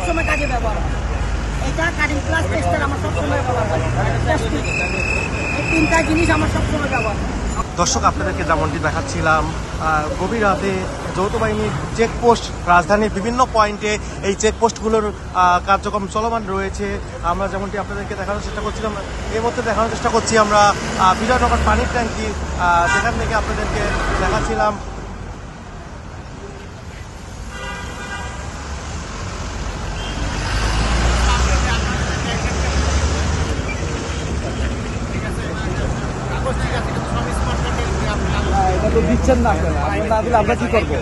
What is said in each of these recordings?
সবসময় কাজে ব্যবহার হয়। এটা কাটিং প্লাস টেস্টার আমার সবসময় ব্যবহার হয়। এই তিনটা জিনিস আমার সবসময় ব্যবহার হয়। দর্শক, আপনাদেরকে যেমনটি দেখাচ্ছিলাম, গভীর রাতে যৌথ বাহিনীর চেকপোস্ট রাজধানীর বিভিন্ন পয়েন্টে এই চেকপোস্টগুলোর কার্যক্রম চলমান রয়েছে। আমরা যেমনটি আপনাদেরকে দেখানোর চেষ্টা করছিলাম, এর মধ্যে দেখানোর চেষ্টা করছি আমরা বিজয়নগর পানির ট্যাঙ্কি, যেখান থেকে আপনাদেরকে দেখাচ্ছিলাম। এটা তো দিচ্ছেন না, না দিলে আমরা কি করবো?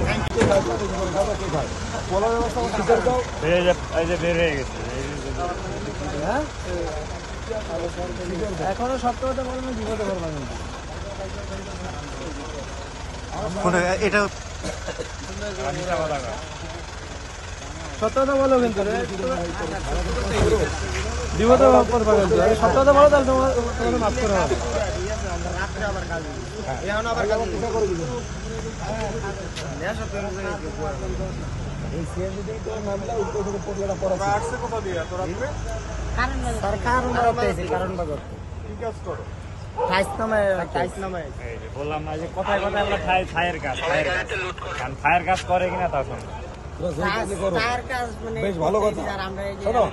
এখনো সত্য কথা বলবেন, বিপদে পারবেন এটা সত্য কথা বলো, কিন্তু বিপদে করবে, কিন্তু সত্য কথা বলো, তাহলে তোমাদের মাফ করা হবে। বললাম না যে কথায় কথায় আমরা ফায়ার কাজ করে কিনা তা শুনুন। বেশ ভালো কথা, শোনো,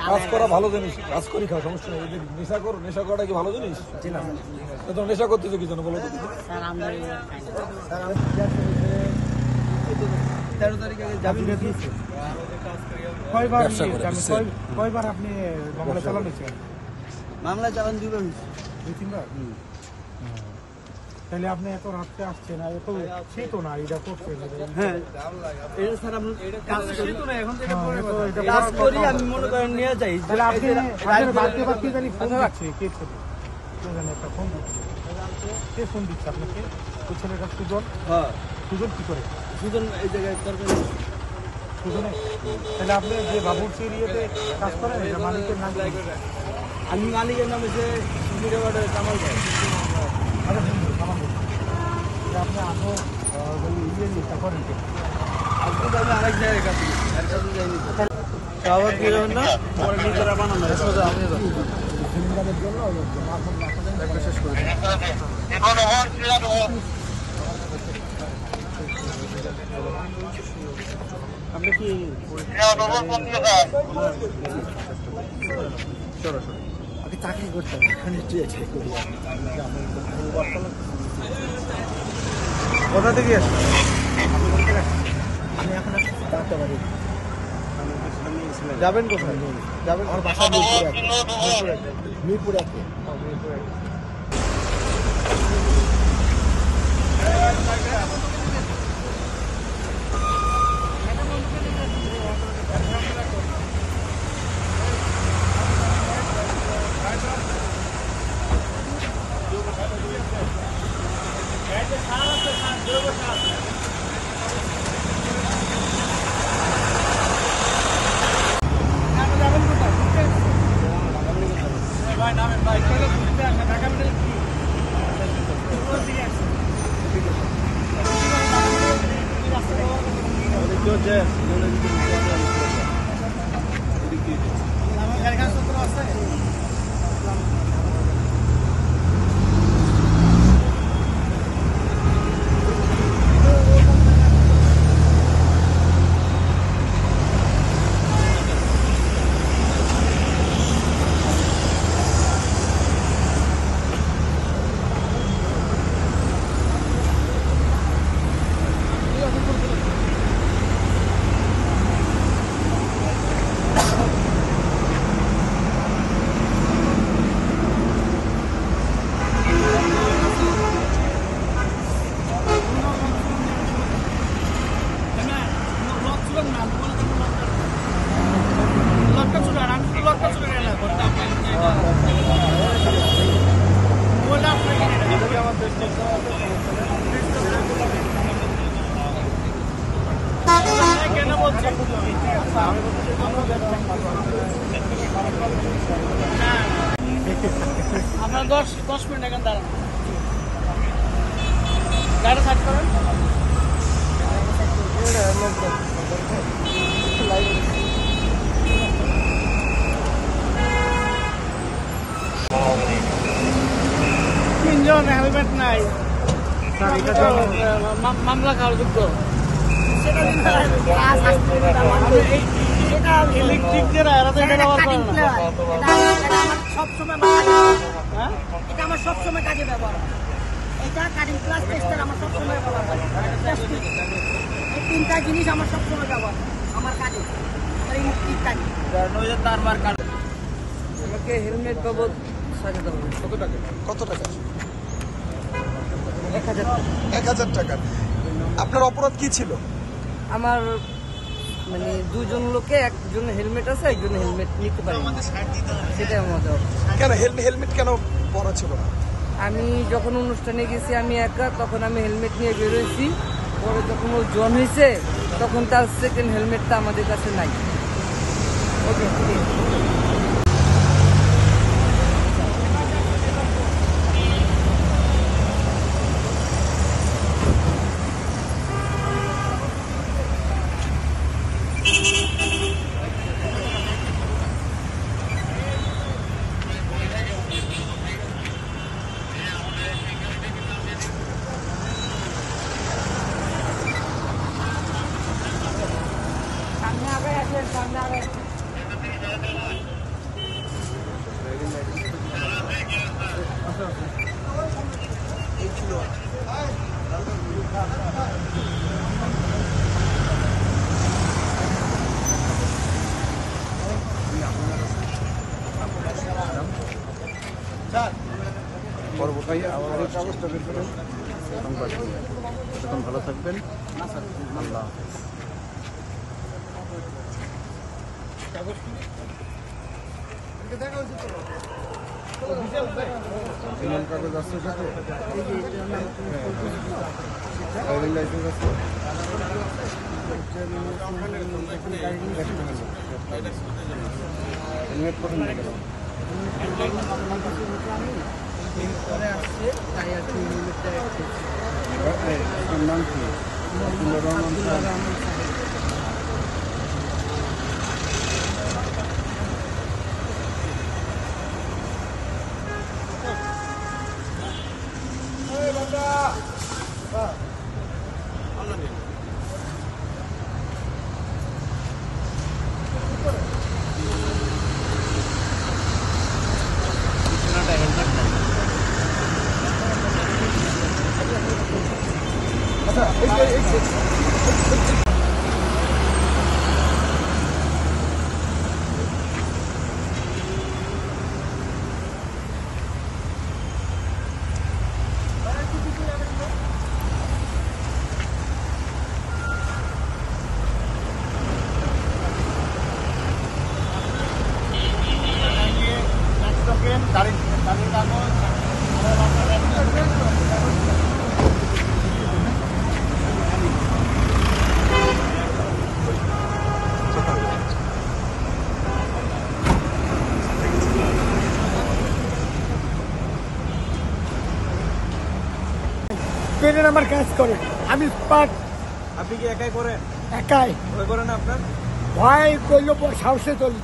কাজ করা ভালো জিনিস, কাজ করি খাও, সমস্যা নেই। নেশা করো, নেশা করাটা কি ভালো জিনিস? তো নেশা করতেছো কি জন্য বলো? 13 তারিখে জামিন দিয়েছে। কয়বার আপনি মামলা চালাচ্ছেন? মামলা চালান 2 3বার। তাহলে আপনি এত রাত্রে আসছেন, আর এত শীত না এটা করছেন? হ্যাঁ, এটা স্যার আমরা কাজ করি তো না, এখন থেকে কাজ করি, আমি মনে করেন নিয়ে যাই। তাহলে আপনি বাড়তে বাড়তে জানি ফোন দিচ্ছে, কে ছেলে জানি একটা ফোন দিচ্ছে, কে ফোন দিচ্ছে আপনাকে? ওই ছেলেটা সুজন? হ্যাঁ, সুজন কি করে? সুজন এই জায়গায় দরকার সুজনে? তাহলে আপনি যে বাবুরচি এরিয়াতে কাজ করেন, মালিকের নাম? আমি মালিকের নামে যে কামাল ভাই। আপনি আসো ইয়ে নিতে করেন কি? আজকে আমি আরেক জায়গায় কাজ করি, স্বাভাবিক বেরোবেন না, পরে নিজেরা বানানো সোজা আমি শেষ করে আপনি কি আগে চাকরি করতাম, কোথা থেকে আসছেন? আমি এখন ডাক্তার বাড়ি। যাবেন কোথায়? যাবেন? আমার বাসা মিরপুরে আছে। আপনার 10 মিনিট এখানে দাঁড়ান, গাড়ি সাইড করেন। হেলমেট নাই মামলা খাওয়ার যোগ্য। সেটা কিন্তু শাস্তি এটা ইলেকট্রিক যারা এরা তো এটা ব্যবহার করে না। এটা আমার সবসময় এটা আমার সবসময় কাজে ব্যবহার হয়। এটা কাটিং প্লাস টেস্টার আমার সবসময় ব্যবহার হয়। এই তিনটা জিনিস আমার সবসময় ব্যবহার হয় আমার কাজে। ইত্যাদি আমাকে হেলমেট বাবদ ৬০০০ হবে। কত টাকা? ১,০০০ 1,000 টাকা। আপনার অপরাধ কি ছিল? আমার মানে দুজন লোকে, একজন হেলমেট আছে, একজন হেলমেট নিতে পারে, সেটাই আমাদের। কেন হেলমেট কেন পরা ছিল না? আমি যখন অনুষ্ঠানে গেছি আমি একা, তখন আমি হেলমেট নিয়ে বেরোয়েছি। পরে যখন ও জন হয়েছে তখন তার সেকেন্ড হেলমেটটা আমাদের কাছে নাই। ওকে, ঠিক আছে। সামনে আগে আসেন, সামনে আগে। পরবর্তী আবার কাগজটা বের করেন। তখন ভালো থাকবেন। আল্লাহ কাগজ আছে সাথে, ড্রাইভিং লাইসেন্স আছে, হেলমেট পছন্দ করো। পরে আসছে তাই আর কি হেলমেটটা রেখেছি। আপনার নাম কি? আব্দুল্লাহ রহমান সাহেব। ট্রেনের আমার কাজ করে, আমি স্পার্ট আপনি কি একাই করেন? একাই ভয় করে না আপনার? ভয় করলো সাহসে চলি,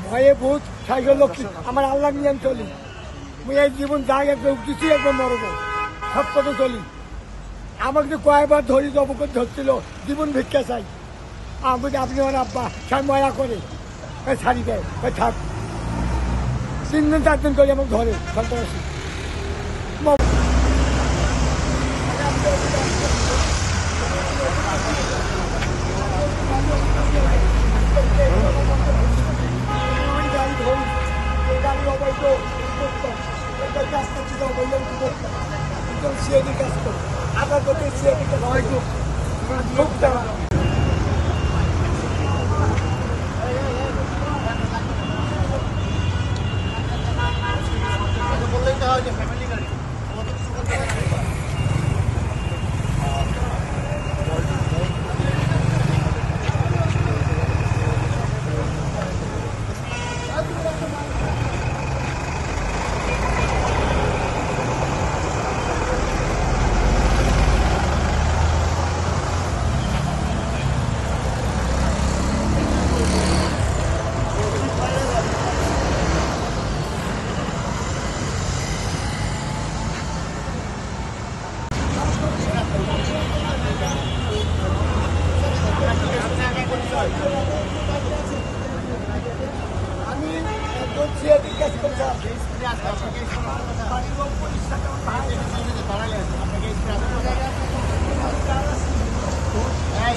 ভয়ে ভূত সাইকেল লক্ষ্মী আমার আল্লাহ নিয়ে আমি চলি। মুই এই জীবন যাই একবার উঠতেছি একবার মরবো, সব কথা চলি। আমাকে কয়েকবার ধরি জবকর ধরছিল, জীবন ভিক্ষা চাই। আমি আপনি আমার আব্বা সাই ময়া করে ছাড়ি দেয়, থাক। 3 দিন 4 দিন করে আমাকে ধরে সন্ত্রাসী। হ্যাঁ